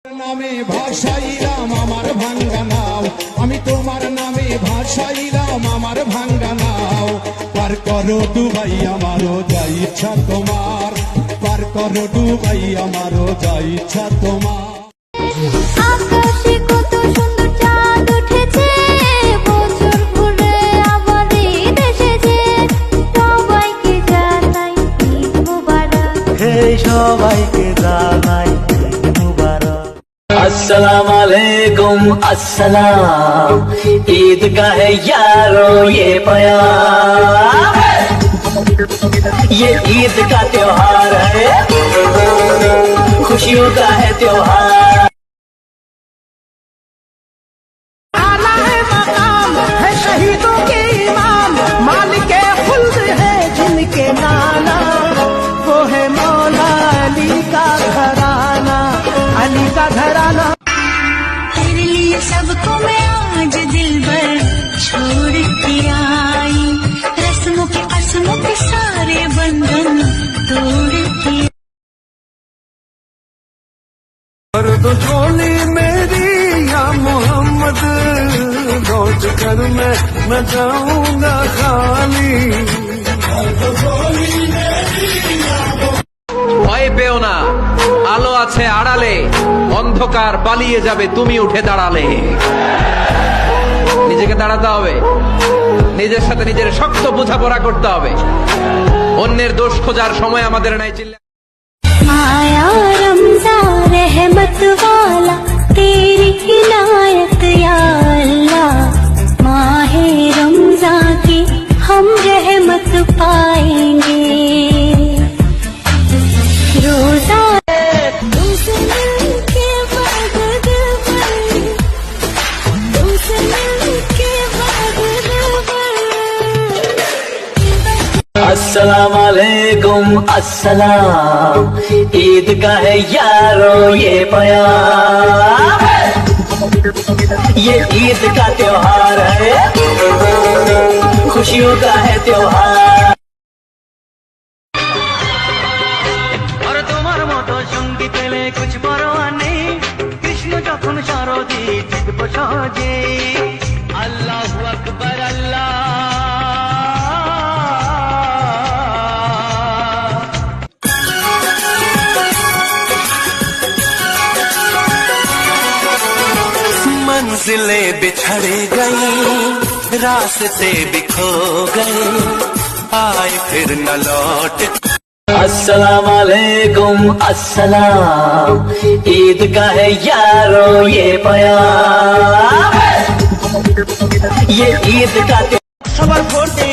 নামে ভাসাইলাম আমার ভাঙ্গা নাও, আমি তোমার নামে ভাসাইলাম আমার ভাঙ্গা নাও। পার করো ডুবাই আমারও যা ইচ্ছা তোমার, পার করো ডুবাই আমারও যা ইচ্ছা তোমার। আকাশে কত সুন্দর চাঁদ উঠেছে, বছর ঘুরে আবার ঈদ এসেছে, সবাইকে জানাই ঈদ মুবারক। হে সবাইকে জানাই ঈদ মুবারক। अस्सलाम वालेकुम अस्सलाम, ईद का है यारो ये प्यार, ये ईद का त्योहार है, खुशियों का है त्योहार। आला है मकाम है शहीदों के इमाम, मालिक खुल्द है जिनके नाना, वो है मौला अली का घराना, अली का घराना। तेरे लिए सबको मैं आज दिल भर छोड़ के आई, रस्मों के कसमों के सारे बंधन तोड़ के। कर दो झोली मेरी या मोहम्मद, लौट कर मैं न जाऊंगा खाली। ভয় পেও না, আলো আছে আড়ালে, অন্ধকার পালিয়ে যাবে তুমি উঠে দাঁড়ালে। নিজেকে দাঁড়াতে হবে, নিজের সাথে নিজের শক্ত বোঝাপড়া করতে হবে। অন্যের দোষ খোঁজার সময় আমাদের নাই। आया रमज़ान रहमत वाला, तेरी हिदायत या अल्लाह, माहे रमज़ान की हम रहमत पाएंगे। रोजा तुमसे मिलके बाद दिल भर, तुमसे मिलके बाद दिल भर। अस्सलाम वालेकुम अस्सलाम, ईद का है यारो ये प्यार, ये ईद का त्योहार है, खुशियों का है त्योहार। আর তোমার মতো সঙ্গী পেলে কুছ পরোয়া নেই, কৃষ্ণ যখন সারথি জিতব সহজে। আল্লাহু আকবার আল্লাহ। मंजिलें बिछड़ गई, रास्ते बिखो गए, आए फिर न लौट। अस्सलाम वालेकुम अस्सलाम, ईद का है यारो ये प्यार, ये ईद का সবার ভোটে